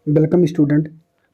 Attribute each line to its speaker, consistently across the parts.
Speaker 1: Welcome student.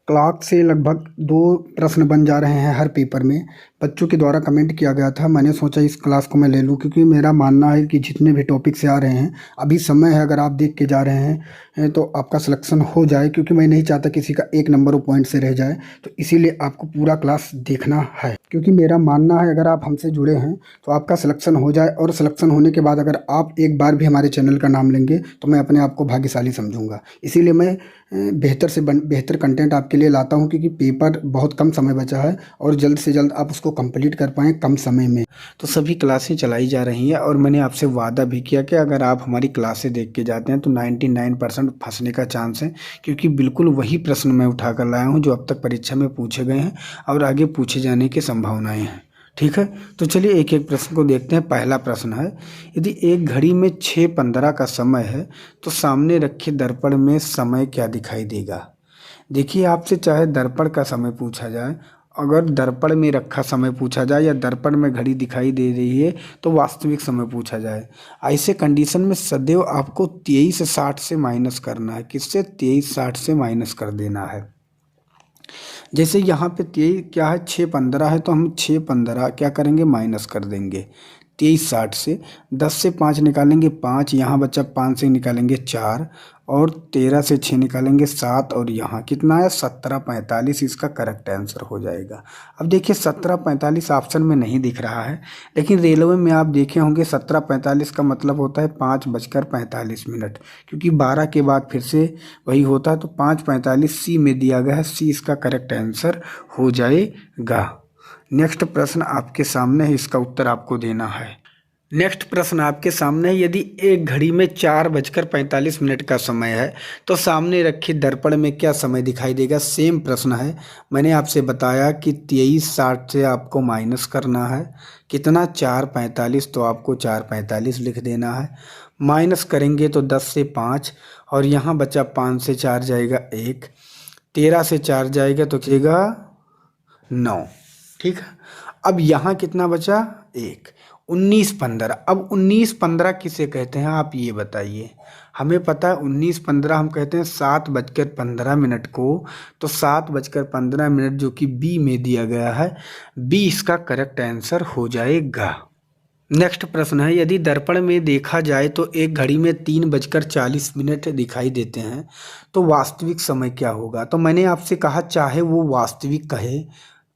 Speaker 1: Class से लगभग 2 प्रश्न बन जा रहे हैं हर पेपर में। बच्चों के द्वारा कमेंट किया गया था, मैंने सोचा इस क्लास को मैं ले लूं क्योंकि मेरा मानना है कि जितने भी टॉपिक से आ रहे हैं अभी समय है, अगर आप देख के जा रहे हैं तो आपका सिलेक्शन हो जाए, क्योंकि मैं नहीं चाहता किसी का एक नंबर वो पॉइंट से रह जाए। तो इसीलिए आपको पूरा क्लास देखना है, क्योंकि मेरा मानना है अगर आप हमसे जुड़े हैं तो आपका सिलेक्शन हो जाए, और सिलेक्शन होने के बाद अगर आप एक बार भी हमारे चैनल का नाम लेंगे तो मैं अपने आप को भाग्यशाली समझूंगा। इसीलिए मैं बेहतर कंटेंट आपके लिए लाता हूं, क्योंकि पेपर बहुत कम समय बचा है और जल्द से जल्द आप उसको कंप्लीट कर पाएँ कम समय में। तो सभी क्लासें चलाई जा रही हैं और मैंने आपसे वादा भी किया कि अगर आप हमारी क्लासें देख के जाते हैं तो 99% फंसने का चांस है, क्योंकि बिल्कुल वही प्रश्न मैं उठा कर लाया हूँ जो अब तक परीक्षा में पूछे गए हैं और आगे पूछे जाने की संभावनाएं हैं। ठीक है, तो चलिए एक एक प्रश्न को देखते हैं। पहला प्रश्न है, यदि एक घड़ी में 6:15 का समय है तो सामने रखे दर्पण में समय क्या दिखाई देगा। देखिए, आपसे चाहे दर्पण का समय पूछा जाए, अगर दर्पण में रखा समय पूछा जाए या दर्पण में घड़ी दिखाई दे रही है तो वास्तविक समय पूछा जाए, ऐसे कंडीशन में सदैव आपको 23:60 से माइनस करना है। किससे? 23:60 से माइनस कर देना है। जैसे यहाँ पे 23 क्या है, 6:15 है, तो हम 6:15 क्या करेंगे, माइनस कर देंगे 23:60 से। 10 से 5 निकालेंगे 5, यहाँ बचा 5 से निकालेंगे 4, और 13 से 6 निकालेंगे 7, और यहाँ कितना है 17:45। इसका करेक्ट आंसर हो जाएगा। अब देखिए 17:45 ऑप्शन में नहीं दिख रहा है, लेकिन रेलवे में आप देखे होंगे 17:45 का मतलब होता है 5:45, क्योंकि 12 के बाद फिर से वही होता है, तो 5:45 सी में दिया गया है। सी इसका करेक्ट आंसर हो जाएगा। नेक्स्ट प्रश्न आपके सामने है, इसका उत्तर आपको देना है। नेक्स्ट प्रश्न आपके सामने है, यदि एक घड़ी में 4:45 का समय है तो सामने रखे दर्पण में क्या समय दिखाई देगा। सेम प्रश्न है, मैंने आपसे बताया कि 23:60 से आपको माइनस करना है। कितना? 4:45, तो आपको 4:45 लिख देना है। माइनस करेंगे तो 10 से 5, और यहाँ बचा 5 से 4 जाएगा 1, 13 से 4 जाएगा तो बचेगा 9। ठीक है, अब यहाँ कितना बचा? 1। 19:15। अब 19:15 किसे कहते हैं आप ये बताइए। हमें पता है 19:15 हम कहते हैं 7:15 को, तो 7:15 जो कि बी में दिया गया है, बी इसका करेक्ट आंसर हो जाएगा। नेक्स्ट प्रश्न है, यदि दर्पण में देखा जाए तो एक घड़ी में 3:40 दिखाई देते हैं तो वास्तविक समय क्या होगा। तो मैंने आपसे कहा चाहे वो वास्तविक कहे,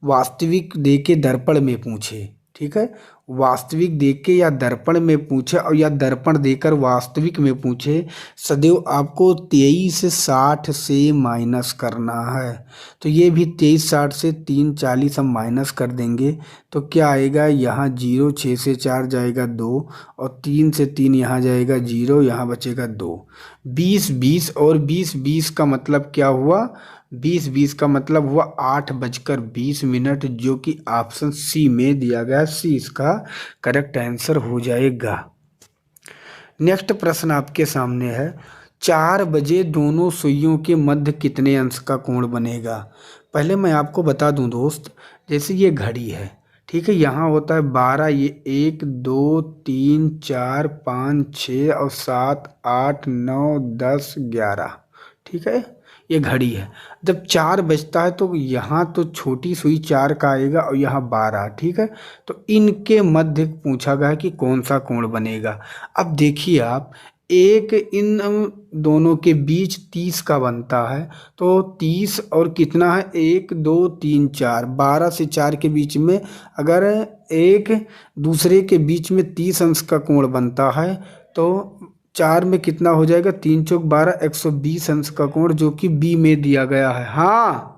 Speaker 1: वास्तविक दे के दर्पण में पूछे, ठीक है, वास्तविक दे के या दर्पण में पूछे, और या दर्पण देकर वास्तविक में पूछे, सदैव आपको 23:60 से माइनस करना है। तो ये भी 23:60 से 3:40 हम माइनस कर देंगे तो क्या आएगा, यहाँ 0, 6 से 4 जाएगा 2, और 3 से 3 यहाँ जाएगा 0, यहाँ बचेगा 2। 20 और 20 का मतलब क्या हुआ, 20 का मतलब हुआ 8:20, जो कि ऑप्शन सी में दिया गया। सी इसका करेक्ट आंसर हो जाएगा। नेक्स्ट प्रश्न आपके सामने है, 4 बजे दोनों सुइयों के मध्य कितने अंश का कोण बनेगा। पहले मैं आपको बता दूं दोस्त, जैसे ये घड़ी है, ठीक है, यहाँ होता है 12, ये 1 2 3 4 5 6 और 7 8 9 10 11, ठीक है, ये घड़ी है। जब 4 बजता है तो यहाँ तो छोटी सुई 4 का आएगा और यहाँ 12, ठीक है, तो इनके मध्य पूछा गया कि कौन सा कोण बनेगा। अब देखिए आप, एक इन दोनों के बीच 30 का बनता है, तो 30 और कितना है, 1 2 3 4, 12 से 4 के बीच में अगर एक दूसरे के बीच में 30 अंश का कोण बनता है तो 4 में कितना हो जाएगा, 3 चौक 12, 120 अंश का कोण, जो कि बी में दिया गया है। हाँ,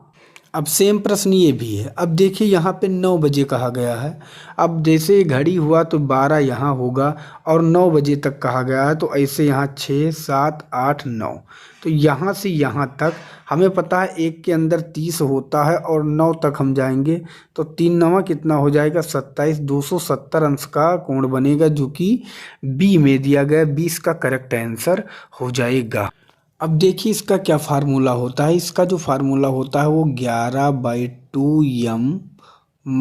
Speaker 1: अब सेम प्रश्न ये भी है। अब देखिए यहाँ पे 9 बजे कहा गया है। अब जैसे घड़ी हुआ तो 12 यहाँ होगा और 9 बजे तक कहा गया है, तो ऐसे यहाँ 6 7 8 9, तो यहाँ से यहाँ तक हमें पता है एक के अंदर 30 होता है और 9 तक हम जाएंगे तो 3 9 कितना हो जाएगा, 27, 270 अंश का कोण बनेगा, जो कि बी में दिया गया। 20 का करेक्ट आंसर हो जाएगा। अब देखिए इसका क्या फार्मूला होता है। इसका जो फार्मूला होता है वो 11/2m -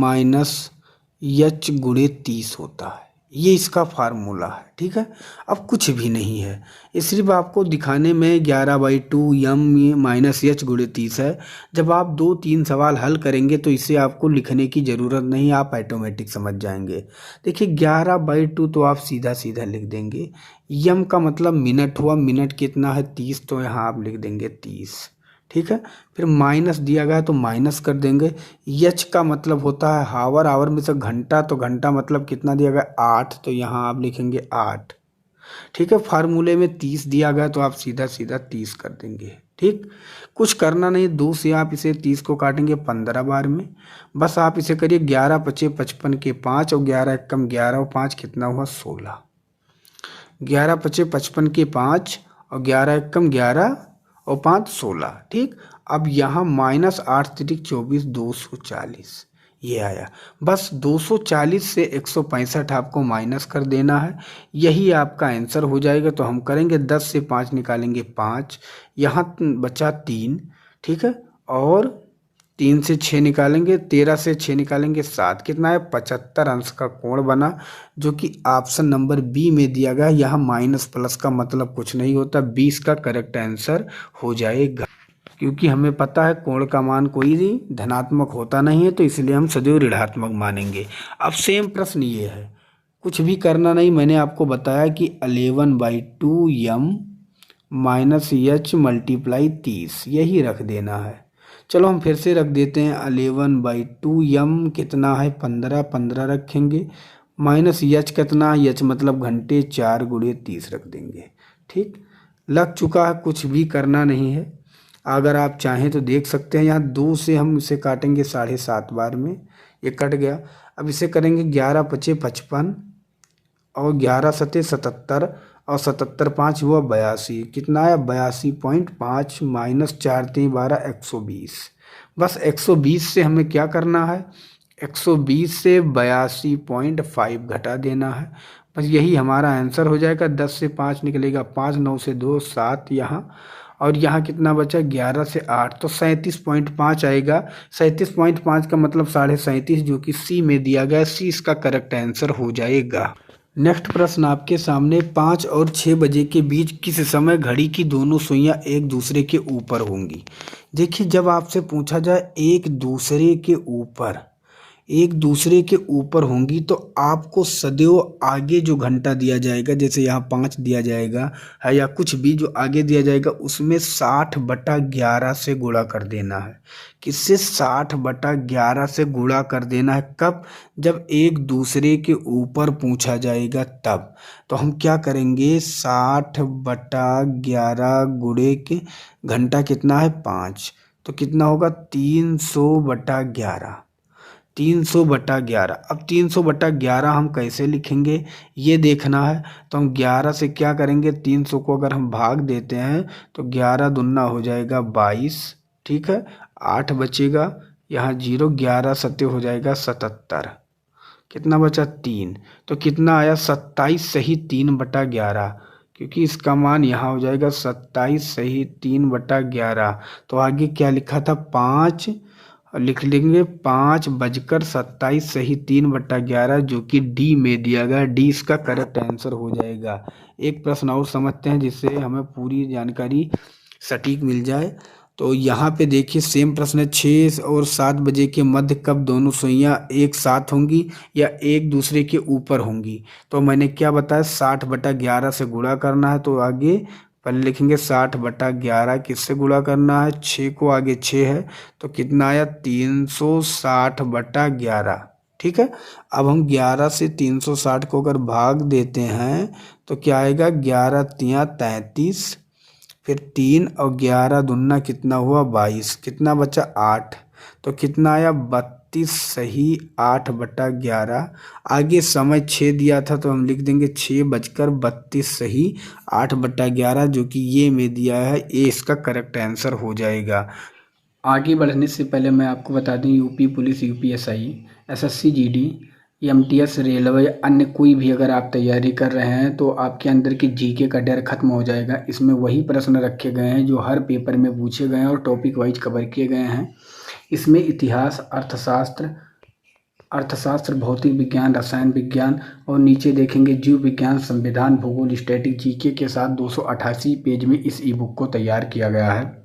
Speaker 1: h × 30 होता है।
Speaker 2: ये इसका फार्मूला है, ठीक है। अब कुछ भी नहीं है, ये सिर्फ आपको दिखाने में 11/2 यम माइनस एच गुणे 30 है। जब आप 2-3 सवाल हल करेंगे तो इसे आपको लिखने की ज़रूरत नहीं, आप ऑटोमेटिक समझ जाएंगे। देखिए 11/2 तो आप सीधा सीधा लिख देंगे। यम का मतलब मिनट हुआ, मिनट कितना है 30, तो यहाँ आप लिख देंगे 30, ठीक है। फिर माइनस दिया गया है तो माइनस कर देंगे। एच का मतलब होता है हावर, आवर में से घंटा, तो घंटा मतलब कितना दिया गया 8, तो यहाँ आप लिखेंगे 8, ठीक है। फार्मूले में 30 दिया गया तो आप सीधा सीधा 30 कर देंगे, ठीक। कुछ करना नहीं, 2 से आप इसे 30 को काटेंगे 15 बार में। बस आप इसे करिए 11×5 = 55 के 5 और 11×1 = 11 और 5 कितना हुआ 16। 11×5 = 55 के 5 और 11×1 = 11 और 5 16, ठीक। अब यहाँ -8×3 = 24, 240 ये आया। बस 240 से 165 आपको माइनस कर देना है, यही आपका आंसर हो जाएगा। तो हम करेंगे 10 से 5 निकालेंगे 5, यहाँ बचा 3, ठीक है। और 3 से 6 निकालेंगे, 13 से 6 निकालेंगे 7, कितना है 75 अंश का कोण बना, जो कि ऑप्शन नंबर बी में दिया गया। यहाँ माइनस प्लस का मतलब कुछ नहीं होता, 20 का करेक्ट आंसर हो जाएगा। क्योंकि हमें पता है कोण का मान कोई धनात्मक होता नहीं है, तो इसलिए हम सदैव ऋणात्मक मानेंगे। अब सेम प्रश्न ये है, कुछ भी करना नहीं, मैंने आपको बताया कि 11/2 यम माइनस एच मल्टीप्लाई 30 यही रख देना है। चलो हम फिर से रख देते हैं 11/2 यम कितना है 15, 15 रखेंगे, माइनस एच कितना है, एच मतलब घंटे, 4×30 रख देंगे, ठीक। लग चुका है, कुछ भी करना नहीं है। अगर आप चाहें तो देख सकते हैं, यहाँ 2 से हम इसे काटेंगे 7.5 बार में, ये कट गया। अब इसे करेंगे 11×5 = 55 और 11×7 = 77 और 77×5 हुआ 82, कितना आया 82.5 माइनस 4×3 = 12, 120। बस 120 से हमें क्या करना है, 120 से 82.5 घटा देना है, बस यही हमारा आंसर हो जाएगा। 10 से 5 निकलेगा 5, 9 से 2 7 यहाँ, और यहाँ कितना बचा 11 से 8, तो 37.5 आएगा। 37.5 का मतलब 37.5, जो कि सी में दिया गया, सी इसका करेक्ट आंसर हो जाएगा। नेक्स्ट प्रश्न आपके सामने, 5 और 6 बजे के बीच किस समय घड़ी की दोनों सुइयां एक दूसरे के ऊपर होंगी। देखिए जब आपसे पूछा जाए एक दूसरे के ऊपर होंगी, तो आपको सदैव आगे जो घंटा दिया जाएगा, जैसे यहाँ 5 दिया जाएगा है या कुछ भी जो आगे दिया जाएगा, उसमें 60/11 से गुणा कर देना है। किससे 60/11 से गुणा कर देना है, कब, जब एक दूसरे के ऊपर पूछा जाएगा तब। तो हम क्या करेंगे 60/11 गुणे के घंटा कितना है 5, तो कितना होगा 300/11, 300/11। अब 300/11 हम कैसे लिखेंगे ये देखना है। तो हम 11 से क्या करेंगे, 300 को अगर हम भाग देते हैं तो 11 दूना हो जाएगा 22, ठीक है। 8 बचेगा, यहाँ 0, 11 सत्य हो जाएगा 77, कितना बचा 3, तो कितना आया 27 सही 3/11, क्योंकि इसका मान यहाँ हो जाएगा 27 सही 3/11। तो आगे क्या लिखा था 5 लिख लेंगे, 5:27 सही 3/11, जो कि डी में दिया गया, डी इसका करेक्ट आंसर हो जाएगा। एक प्रश्न और समझते हैं जिससे हमें पूरी जानकारी सटीक मिल जाए। तो यहाँ पे देखिए सेम प्रश्न है, 6 और 7 बजे के मध्य कब दोनों सुइयां एक साथ होंगी या एक दूसरे के ऊपर होंगी। तो मैंने क्या बताया 60/11 से गुणा करना है, तो आगे पहले लिखेंगे 60/11 किससे गुणा करना है, 6 को आगे 6 है, तो कितना आया 360/11, ठीक है। अब हम 11 से 360 को अगर भाग देते हैं तो क्या आएगा 11×3 = 33, फिर 3 और 11 दूना कितना हुआ 22, कितना बचा 8, तो कितना आया 32 सही 8/11। आगे समय 6 दिया था तो हम लिख देंगे 6:32 सही 8/11, जो कि ये में दिया है, ये इसका करेक्ट आंसर हो जाएगा। आगे बढ़ने से पहले मैं आपको बता दूं, UP police, UPSI, SSC GD, MTS, railway, अन्य कोई भी अगर आप तैयारी कर रहे हैं तो आपके अंदर की जीके का डर खत्म हो जाएगा। इसमें वही प्रश्न रखे गए हैं जो हर पेपर में पूछे गए हैं और टॉपिक वाइज कवर किए गए हैं। इसमें इतिहास, अर्थशास्त्र, अर्थशास्त्र, भौतिक विज्ञान, रसायन विज्ञान और नीचे देखेंगे जीव विज्ञान, संविधान, भूगोल, स्टैटिक, जीके के साथ 288 पेज में इस ई बुक को तैयार किया गया है।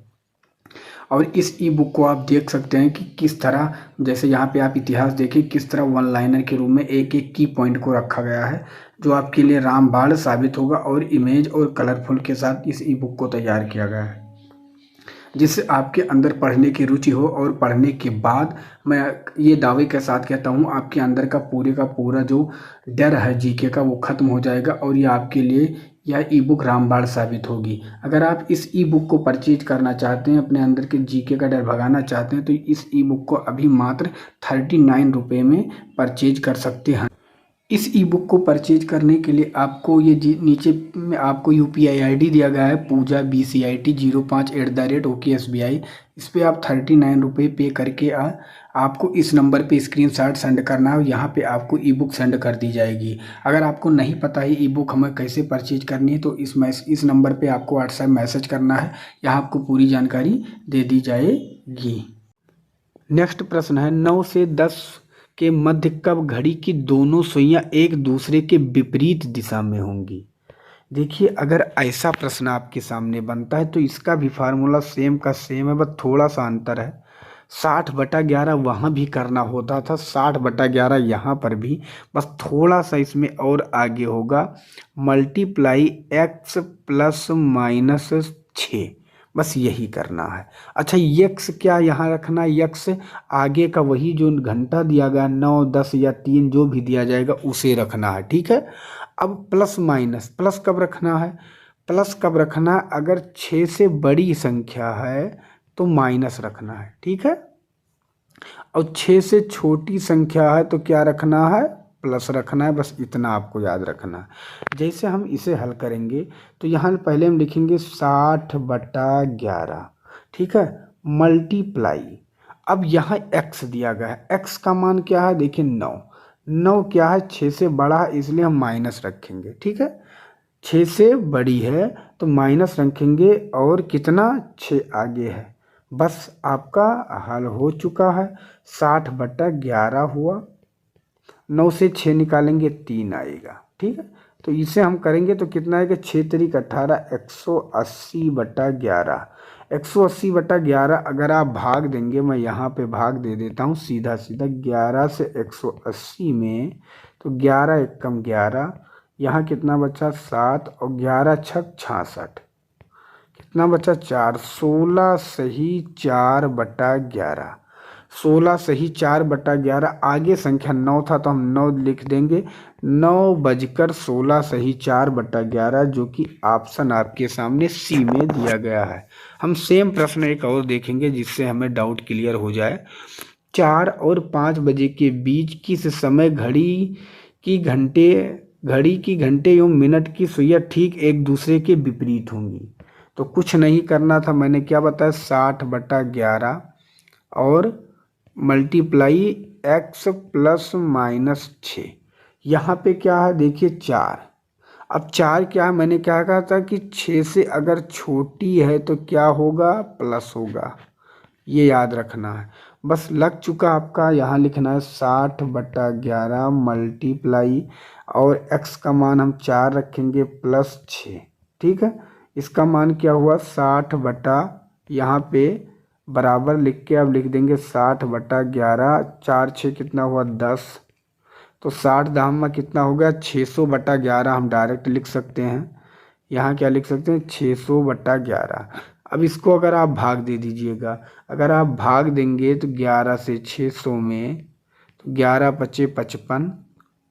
Speaker 2: और इस ई बुक को आप देख सकते हैं कि किस तरह, जैसे यहाँ पे आप इतिहास देखें, किस तरह वन लाइनर के रूप में एक एक की पॉइंट को रखा गया है जो आपके लिए रामबाण साबित होगा, और इमेज और कलरफुल के साथ इस ई बुक को तैयार किया गया है जिससे आपके अंदर पढ़ने की रुचि हो। और पढ़ने के बाद मैं ये दावे के साथ कहता हूँ आपके अंदर का पूरा जो डर है जीके का वो ख़त्म हो जाएगा, और ये आपके लिए यह ई बुक रामबाण साबित होगी। अगर आप इस ई बुक को परचेज करना चाहते हैं, अपने अंदर के जीके का डर भगाना चाहते हैं, तो इस ई बुक को अभी मात्र 39 रुपये में परचेज कर सकते हैं। इस ई बुक को परचेज करने के लिए आपको ये नीचे में आपको UPI ID दिया गया है, पूजा BCIT 05@OKSBI। इस पर आप 39 रुपये पे करके आपको इस नंबर पे स्क्रीनशॉट सेंड करना है, यहाँ पे आपको ई बुक सेंड कर दी जाएगी। अगर आपको नहीं पता है ई बुक हमें कैसे परचेज करनी है, तो इस नंबर पे आपको व्हाट्सएप मैसेज करना है, यहाँ आपको पूरी जानकारी दे दी जाएगी। नेक्स्ट प्रश्न है 9 से 10 के मध्य कब घड़ी की दोनों सुइयां एक दूसरे के विपरीत दिशा में होंगी। देखिए, अगर ऐसा प्रश्न आपके सामने बनता है तो इसका भी फार्मूला सेम का सेम है, बस थोड़ा सा अंतर है। 60/11 वहाँ भी करना होता था, 60/11 यहाँ पर भी, बस थोड़ा सा इसमें और आगे होगा, मल्टीप्लाई x ± 6, बस यही करना है। अच्छा, यक्स क्या यहाँ रखना है, यक्स आगे का वही जो घंटा दिया गया 9, 10 या 3 जो भी दिया जाएगा उसे रखना है, ठीक है। अब प्लस माइनस, प्लस कब रखना है, प्लस कब रखना है, अगर 6 से बड़ी संख्या है तो माइनस रखना है, ठीक है। और 6 से छोटी संख्या है तो क्या रखना है, प्लस रखना है, बस इतना आपको याद रखना है। जैसे हम इसे हल करेंगे तो यहाँ पहले हम लिखेंगे 60/11, ठीक है, मल्टीप्लाई, अब यहाँ x दिया गया है, x का मान क्या है, देखिए 9 क्या है, 6 से बड़ा है इसलिए हम माइनस रखेंगे, ठीक है। 6 से बड़ी है तो माइनस रखेंगे, और कितना, 6 आगे है, बस आपका हल हो चुका है। 60/11 हुआ, 9 से 6 निकालेंगे 3 आएगा, ठीक है। तो इसे हम करेंगे तो कितना आएगा, 6 3 18, 180/11। 180/11 अगर आप भाग देंगे, मैं यहाँ पे भाग दे देता हूँ सीधा 11 से 180 में, तो 11 × 1 = 11, यहाँ कितना बचा 7, और 11 × 6 = 66, कितना बचा 4, 16 सही 4/11, 16 सही 4/11। आगे संख्या 9 था तो हम 9 लिख देंगे, 9:16 सही 4/11, जो कि ऑप्शन आपके सामने सी में दिया गया है। हम सेम प्रश्न एक और देखेंगे जिससे हमें डाउट क्लियर हो जाए। 4 और 5 बजे के बीच किस समय घड़ी की घंटे एवं मिनट की सुइयां ठीक एक दूसरे के विपरीत होंगी। तो कुछ नहीं करना था, मैंने क्या बताया, 60/11 और मल्टीप्लाई x ± 6, यहाँ पे क्या है देखिए 4। अब 4 क्या है, मैंने क्या कहा था कि 6 से अगर छोटी है तो क्या होगा, प्लस होगा, ये याद रखना है। बस लग चुका आपका, यहाँ लिखना है 60/11 मल्टीप्लाई, और x का मान हम 4 रखेंगे +6, ठीक है। इसका मान क्या हुआ, 60 यहाँ पे बराबर लिख के अब लिख देंगे 60/11, 4 6 कितना हुआ 10, तो 60 दाम में कितना हो गया 600/11, हम डायरेक्ट लिख सकते हैं। यहाँ क्या लिख सकते हैं 600/11। अब इसको अगर आप भाग दे दीजिएगा, अगर आप भाग देंगे तो 11 से 600 में, तो 11 × 5 = 55,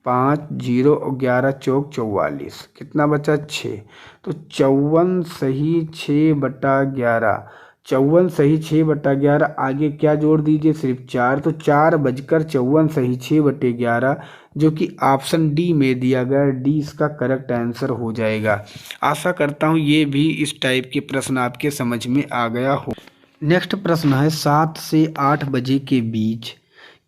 Speaker 2: 5 0 और 11 चौक 44, कितना बचा 6, तो 54 सही 6/11, 54 सही 6/11। आगे क्या जोड़ दीजिए, सिर्फ 4, तो 4:54 सही 6/11, जो कि ऑप्शन डी में दिया गया है। डी इसका करेक्ट आंसर हो जाएगा। आशा करता हूँ ये भी इस टाइप के प्रश्न आपके समझ में आ गया हो। नेक्स्ट प्रश्न है 7 से 8 बजे के बीच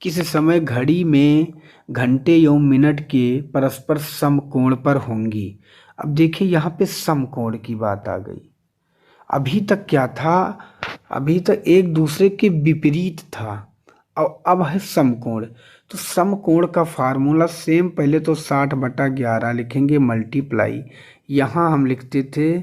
Speaker 2: किस समय घड़ी में घंटे एवं मिनट के परस्पर समकोण पर होंगी। अब देखिए यहाँ पे समकोण की बात आ गई। अभी तक क्या था, अभी तक एक दूसरे के विपरीत था, और अब है समकोण। तो समकोण का फार्मूला सेम, पहले तो 60/11 लिखेंगे मल्टीप्लाई, यहाँ हम लिखते थे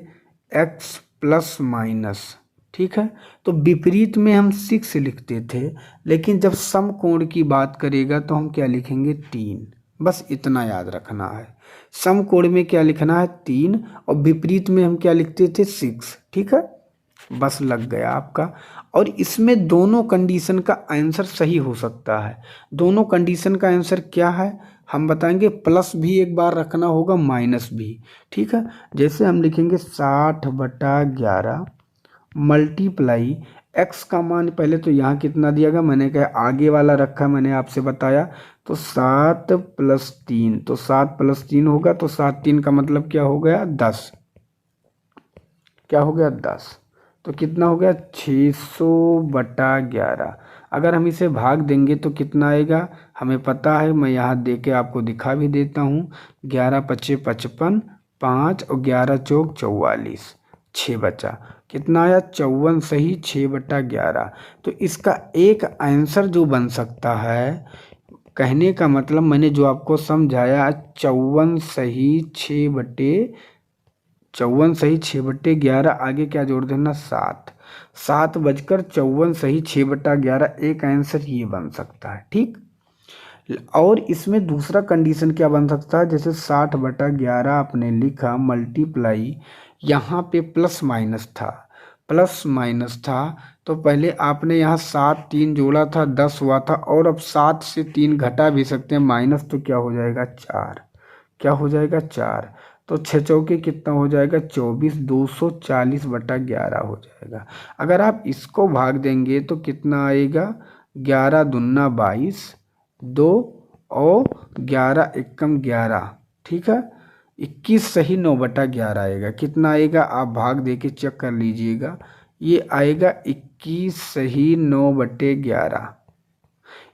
Speaker 2: x प्लस माइनस, ठीक है। तो विपरीत में हम 6 लिखते थे, लेकिन जब समकोण की बात करेगा तो हम क्या लिखेंगे 3। बस इतना याद रखना है, समकोण में क्या लिखना है 3 और विपरीत में हम क्या लिखते थे 6, ठीक है। बस लग गया आपका। और इसमें दोनों कंडीशन का आंसर सही हो सकता है। दोनों कंडीशन का आंसर क्या है हम बताएंगे, प्लस भी एक बार रखना होगा, माइनस भी, ठीक है। जैसे हम लिखेंगे 60/11 मल्टीप्लाई x का मान, पहले तो यहाँ कितना दिया गया, मैंने कहा आगे वाला रखा, मैंने आपसे बताया। तो 7 + 3, तो 7 + 3 होगा, तो 7 3 का मतलब क्या हो गया 10, क्या हो गया 10। तो कितना हो गया 600/11। अगर हम इसे भाग देंगे तो कितना आएगा हमें पता है, मैं यहाँ दे के आपको दिखा भी देता हूँ। 11 × 5 = 55, 5 और 11 × 4 = 44, 6 बचा। कितना आया 54 सही 6/11। तो इसका एक आंसर जो बन सकता है, कहने का मतलब मैंने जो आपको समझाया 54 सही 6/11, आगे क्या जोड़ देना 7, 7:54 सही 6/11, एक आंसर ये बन सकता है, ठीक। और इसमें दूसरा कंडीशन क्या बन सकता है, जैसे 60/11 आपने लिखा मल्टीप्लाई, यहाँ पे प्लस माइनस था, प्लस माइनस था, तो पहले आपने यहाँ 7 3 जोड़ा था 10 हुआ था, और अब 7 से 3 घटा भी सकते हैं माइनस, तो क्या हो जाएगा 4, क्या हो जाएगा 4। तो 6 चौके कितना हो जाएगा 24, 240/11 हो जाएगा। अगर आप इसको भाग देंगे तो कितना आएगा 11 दूना 22, 2 और 11 एकम 11, ठीक है। 21 सही 9/11 आएगा। कितना आएगा आप भाग दे के चेक कर लीजिएगा, ये आएगा 21 सही 9/11।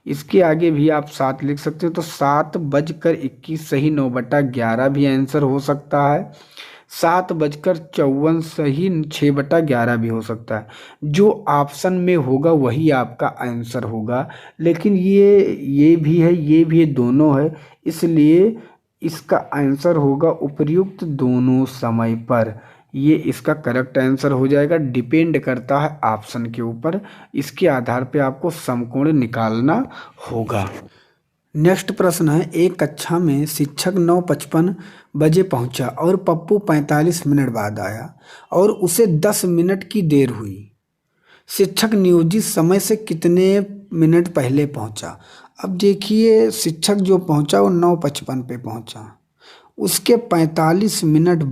Speaker 2: इसके आगे भी आप 7 लिख सकते हो, तो 7:21 सही 9/11 भी आंसर हो सकता है। 7:54 सही 6/11 भी हो सकता है। जो ऑप्शन में होगा वही आपका आंसर होगा। लेकिन ये भी है, ये भी है, दोनों है, इसलिए इसका आंसर होगा उपर्युक्त दोनों समय पर। ये इसका करेक्ट आंसर हो जाएगा। डिपेंड करता है ऑप्शन के ऊपर, इसके आधार पे आपको समकोण निकालना होगा। नेक्स्ट प्रश्न है, एक कक्षा में शिक्षक 9:55 बजे पहुंचा और पप्पू 45 मिनट बाद आया और उसे 10 मिनट की देर हुई। शिक्षक नियोजित समय से कितने मिनट पहले पहुंचा। अब देखिए, शिक्षक जो पहुंचा वो 9:55 पे पहुंचा, उसके 45 मिनट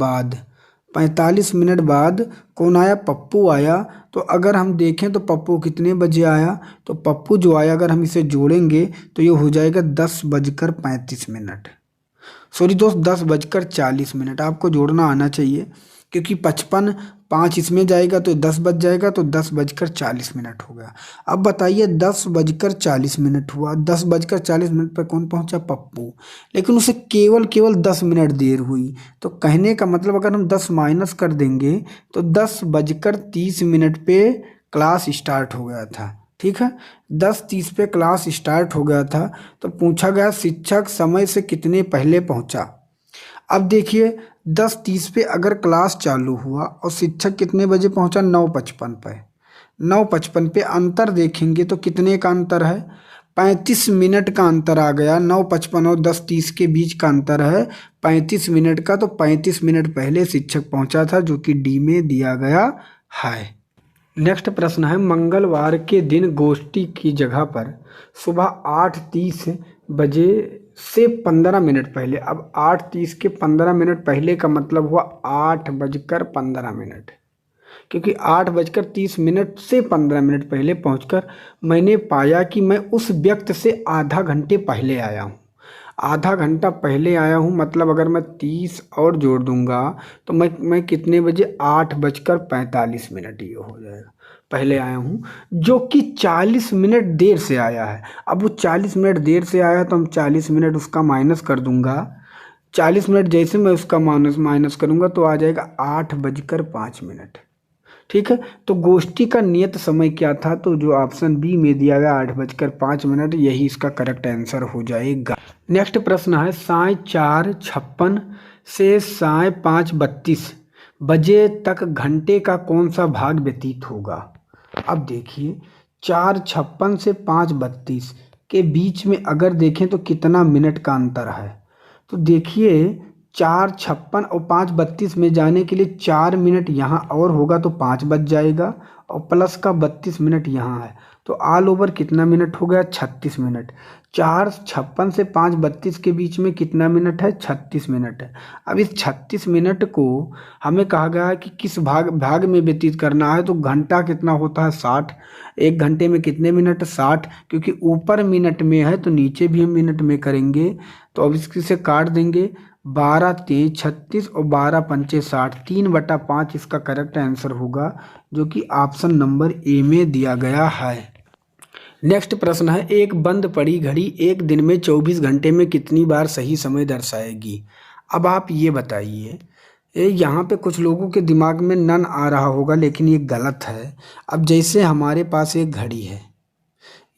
Speaker 2: बाद कौन आया, पप्पू आया। तो अगर हम देखें तो पप्पू कितने बजे आया, तो पप्पू जो आया अगर हम इसे जोड़ेंगे तो ये हो जाएगा 10:35। सॉरी दोस्त, 10:40। आपको जोड़ना आना चाहिए, क्योंकि 55 5 इसमें जाएगा तो 10 बज जाएगा, तो 10:40 हो गया। अब बताइए 10:40 हुआ, 10:40 पर कौन पहुंचा, पप्पू, लेकिन उसे केवल 10 मिनट देर हुई। तो कहने का मतलब अगर हम 10 माइनस कर देंगे तो 10:30 पे क्लास स्टार्ट हो गया था, ठीक है। 10:30 पे क्लास स्टार्ट हो गया था। तो पूछा गया शिक्षक समय से कितने पहले पहुंचा। अब देखिए 10:30 पे अगर क्लास चालू हुआ और शिक्षक कितने बजे पहुंचा, 9:55 पे। 9:55 पे अंतर देखेंगे तो कितने का अंतर है, 35 मिनट का अंतर आ गया। 9:55 और 10:30 के बीच का अंतर है 35 मिनट का। तो 35 मिनट पहले शिक्षक पहुंचा था, जो कि डी में दिया गया है। नेक्स्ट प्रश्न है, मंगलवार के दिन गोष्ठी की जगह पर सुबह 8:30 बजे से 15 मिनट पहले। अब 8:30 के 15 मिनट पहले का मतलब हुआ 8:15, क्योंकि 8:30 से 15 मिनट पहले पहुंचकर मैंने पाया कि मैं उस व्यक्ति से आधा घंटे पहले आया हूँ। आधा घंटा पहले आया हूँ मतलब अगर मैं 30 और जोड़ दूंगा तो मैं कितने बजे, 8:45 ये हो जाएगा, पहले आया हूँ, जो कि 40 मिनट देर से आया है। अब वो 40 मिनट देर से आया तो हम 40 मिनट उसका माइनस कर दूंगा। 40 मिनट जैसे मैं उसका माइनस करूंगा तो आ जाएगा 8:05। ठीक है, तो गोष्ठी का नियत समय क्या था, तो जो ऑप्शन बी में दिया गया 8:05, यही इसका करेक्ट आंसर हो जाएगा। नेक्स्ट प्रश्न है 4:56 से 5:32 बजे तक घंटे का कौन सा भाग व्यतीत होगा। अब देखिए 4:56 से 5:32 के बीच में अगर देखें तो कितना मिनट का अंतर है, तो देखिए 4:56 और 5:32 में जाने के लिए 4 मिनट यहाँ और होगा तो 5 बज जाएगा, और प्लस का 32 मिनट यहाँ है, तो ऑल ओवर कितना मिनट हो गया, 36 मिनट। 4:56 से 5:32 के बीच में कितना मिनट है, 36 मिनट है। अब इस 36 मिनट को हमें कहा गया है कि किस भाग में व्यतीत करना है, तो घंटा कितना होता है 60, एक घंटे में कितने मिनट, 60, क्योंकि ऊपर मिनट में है तो नीचे भी हम मिनट में करेंगे, तो अब इसकी से काट देंगे, 12 3 36 और 12 पंचे 60, 3/5 इसका करेक्ट आंसर होगा, जो कि ऑप्शन नंबर ए में दिया गया है। नेक्स्ट प्रश्न है एक बंद पड़ी घड़ी एक दिन में 24 घंटे में कितनी बार सही समय दर्शाएगी। अब आप ये बताइए, यहाँ पे कुछ लोगों के दिमाग में नन आ रहा होगा, लेकिन ये गलत है। अब जैसे हमारे पास एक घड़ी है,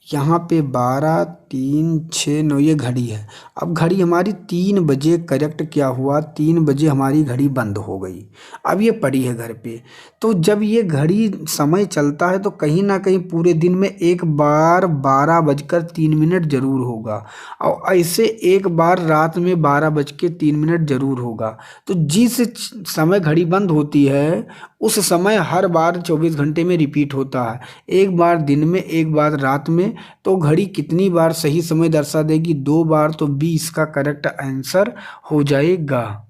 Speaker 2: यहाँ पे 12 3 6 9 ये घड़ी है। अब घड़ी हमारी 3 बजे करेक्ट क्या हुआ, 3 बजे हमारी घड़ी बंद हो गई। अब ये पड़ी है घर पे, तो जब ये घड़ी समय चलता है तो कहीं ना कहीं पूरे दिन में एक बार 12:03 जरूर होगा, और ऐसे एक बार रात में 12:03 जरूर होगा। तो जिस समय घड़ी बंद होती है उस समय हर बार 24 घंटे में रिपीट होता है, एक बार दिन में एक बार रात में, तो घड़ी कितनी बार सही समय दर्शा देगी, 2 बार, तो बी इसका करेक्ट आंसर हो जाएगा।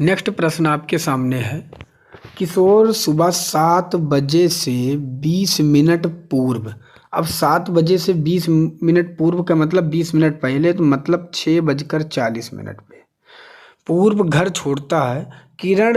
Speaker 2: नेक्स्ट प्रश्न आपके सामने है, किशोर सुबह 7 बजे से 20 मिनट पूर्व, अब 7 बजे से 20 मिनट पूर्व का मतलब 20 मिनट पहले, तो मतलब 6:40 पे पूर्व घर छोड़ता है। किरण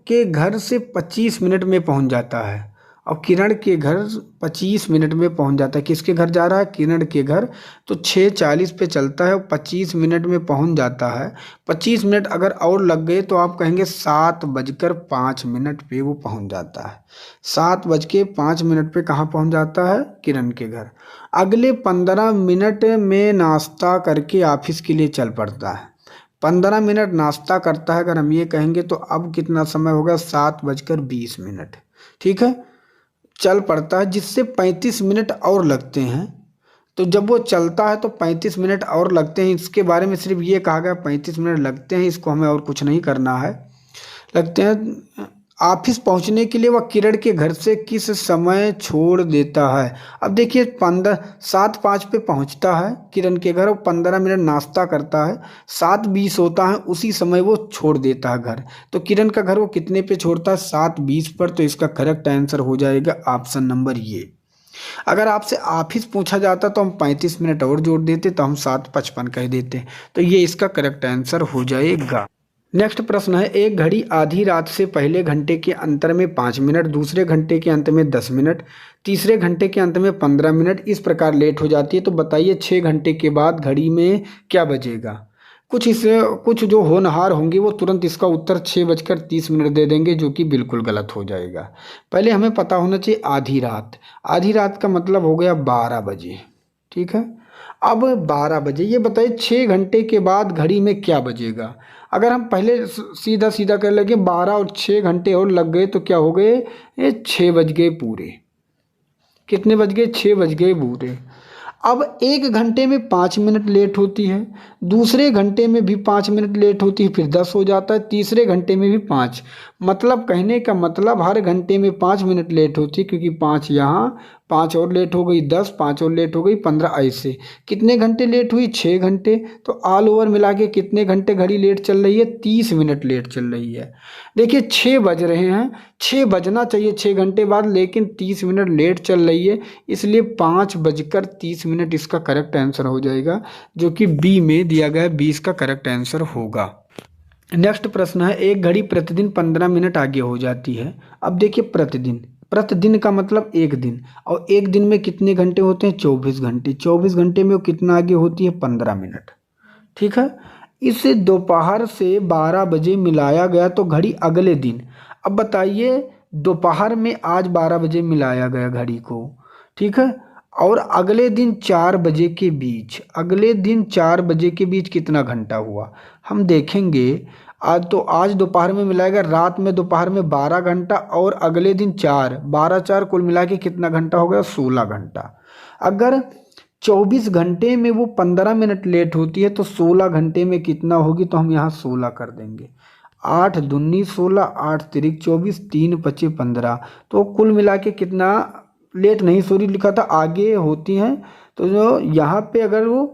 Speaker 2: के घर से 25 मिनट में पहुंच जाता है, और किरण के घर 25 मिनट में पहुंच जाता है। किसके घर जा रहा है, किरण के घर, तो 6:40 पे चलता है और 25 मिनट में पहुंच जाता है। 25 मिनट अगर और लग गए तो आप कहेंगे 7:05 पे वो पहुंच जाता है। 7:05 पे कहाँ पहुंच जाता है, किरण के घर। अगले 15 मिनट में नाश्ता करके ऑफिस के लिए चल पड़ता है। 15 मिनट नाश्ता करता है अगर हम ये कहेंगे, तो अब कितना समय होगा, 7:20। ठीक है, चल पड़ता है, जिससे 35 मिनट और लगते हैं। तो जब वो चलता है तो 35 मिनट और लगते हैं, इसके बारे में सिर्फ ये कहा गया 35 मिनट लगते हैं, इसको हमें और कुछ नहीं करना है। लगते हैं ऑफिस पहुंचने के लिए वह किरण के घर से किस समय छोड़ देता है। अब देखिए 7:05 पे पहुंचता है किरण के घर और 15 मिनट नाश्ता करता है, 7:20 होता है, उसी समय वो छोड़ देता है घर। तो किरण का घर वो कितने पे छोड़ता है, 7:20 पर, तो इसका करेक्ट आंसर हो जाएगा ऑप्शन नंबर ये। अगर आपसे ऑफिस पूछा जाता तो हम 35 मिनट और जोड़ देते, तो हम 7:55 कह देते, तो ये इसका करेक्ट आंसर हो जाएगा। नेक्स्ट प्रश्न है एक घड़ी आधी रात से पहले घंटे के अंतर में 5 मिनट, दूसरे घंटे के अंत में 10 मिनट, तीसरे घंटे के अंत में 15 मिनट इस प्रकार लेट हो जाती है, तो बताइए 6 घंटे के बाद घड़ी में क्या बजेगा। कुछ जो होनहार होंगे वो तुरंत इसका उत्तर 6:30 दे देंगे, जो कि बिल्कुल गलत हो जाएगा। पहले हमें पता होना चाहिए आधी रात, आधी रात का मतलब हो गया 12 बजे। ठीक है, अब 12 बजे, ये बताइए 6 घंटे के बाद घड़ी में क्या बजेगा। अगर हम पहले सीधा सीधा कर लगे 12 और 6 घंटे और लग गए तो क्या हो गए, ये 6 बज गए पूरे। कितने बज गए, 6 बज गए पूरे। अब एक घंटे में 5 मिनट लेट होती है, दूसरे घंटे में भी 5 मिनट लेट होती है, फिर 10 हो जाता है, तीसरे घंटे में भी 5, मतलब कहने का मतलब हर घंटे में 5 मिनट लेट होती है, क्योंकि 5 यहाँ, 5 और लेट हो गई 10, 5 और लेट हो गई 15, ऐसे कितने घंटे लेट हुई, 6 घंटे। तो ऑल ओवर मिला के कितने घंटे घड़ी लेट चल रही है, 30 मिनट लेट चल रही है। देखिए 6 बज रहे हैं, 6 बजना चाहिए 6 घंटे बाद, लेकिन 30 मिनट लेट चल रही है, इसलिए 5:30 इसका करेक्ट आंसर हो जाएगा, जो कि बी में दिया गया 20 का करेक्ट आंसर होगा। नेक्स्ट प्रश्न है एक घड़ी प्रतिदिन 15 मिनट आगे हो जाती है। अब देखिए प्रतिदिन, प्रतिदिन का मतलब एक दिन, और एक दिन में कितने घंटे होते हैं, 24 घंटे। 24 घंटे में वो कितना आगे होती है, 15 मिनट। ठीक है, इसे दोपहर से 12 बजे मिलाया गया तो घड़ी अगले दिन। अब बताइए दोपहर में आज 12 बजे मिलाया गया घड़ी को, ठीक है। और अगले दिन 4 बजे के बीच, अगले दिन 4 बजे के बीच कितना घंटा हुआ हम देखेंगे। आज दोपहर में मिलाएगा, रात में दोपहर में 12 घंटा और अगले दिन 4, 12 4 कुल मिला के कितना घंटा हो गया, 16 घंटा। अगर 24 घंटे में वो 15 मिनट लेट होती है तो 16 घंटे में कितना होगी, तो हम यहाँ 16 कर देंगे। 8 दूनी 16, 8 तिरिक 24, 3 पचे 15, तो कुल मिला के कितना लेट नहीं, सॉरी लिखा था आगे होती हैं, तो जो यहाँ पे अगर वो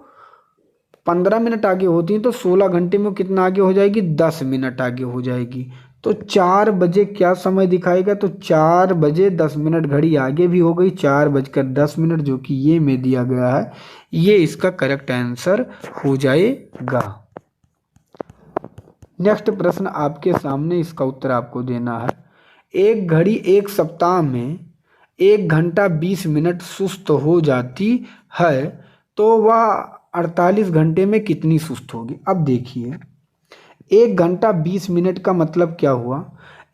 Speaker 2: 15 मिनट आगे होती हैं तो 16 घंटे में कितना आगे हो जाएगी, 10 मिनट आगे हो जाएगी। तो 4 बजे क्या समय दिखाएगा, तो 4 बजे 10 मिनट घड़ी आगे भी हो गई, 4:10 जो कि ये में दिया गया है, ये इसका करेक्ट आंसर हो जाएगा। नेक्स्ट प्रश्न आपके सामने, इसका उत्तर आपको देना है। एक घड़ी एक सप्ताह में 1 घंटा 20 मिनट सुस्त हो जाती है तो वह 48 घंटे में कितनी सुस्त होगी। अब देखिए 1 घंटा 20 मिनट का मतलब क्या हुआ,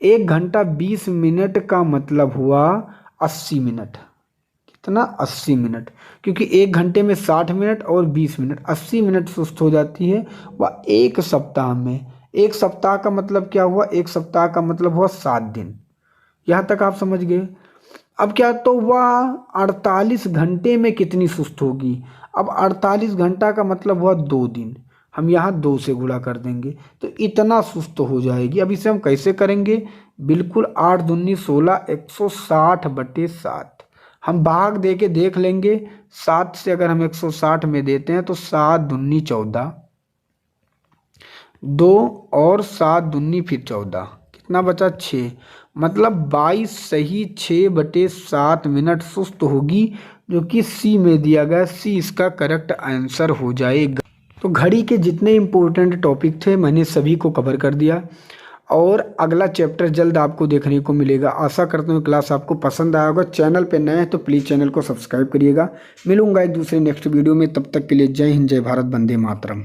Speaker 2: 1 घंटा 20 मिनट का मतलब हुआ 80 मिनट। कितना, 80 मिनट, क्योंकि 1 घंटे में 60 मिनट और 20 मिनट, 80 मिनट सुस्त हो जाती है वह एक सप्ताह में। एक सप्ताह का मतलब क्या हुआ, एक सप्ताह का मतलब हुआ 7 दिन। यहाँ तक आप समझ गए। अब क्या, तो वह 48 घंटे में कितनी सुस्त होगी। अब 48 घंटा का मतलब हुआ 2 दिन, हम यहाँ 2 से गुणा कर देंगे तो इतना सुस्त हो जाएगी। अब इसे हम कैसे करेंगे, बिल्कुल 8 दूनी 16, 160/7 हम भाग दे के देख लेंगे। 7 से अगर हम 160 में देते हैं तो 7 दूनी 14, 2 और 7 दूनी फिर 14, कितना बचा, 6, मतलब 22 सही 6/7 मिनट सुस्त होगी, जो कि सी में दिया गया। सी इसका करेक्ट आंसर हो जाएगा। तो घड़ी के जितने इम्पोर्टेंट टॉपिक थे मैंने सभी को कवर कर दिया और अगला चैप्टर जल्द आपको देखने को मिलेगा। आशा करता हूँ क्लास आपको पसंद आया होगा। चैनल पे नए हैं तो प्लीज़ चैनल को सब्सक्राइब करिएगा। मिलूंगा एक दूसरे नेक्स्ट वीडियो में, तब तक के लिए जय हिंद, जय भारत, वंदे मातरम।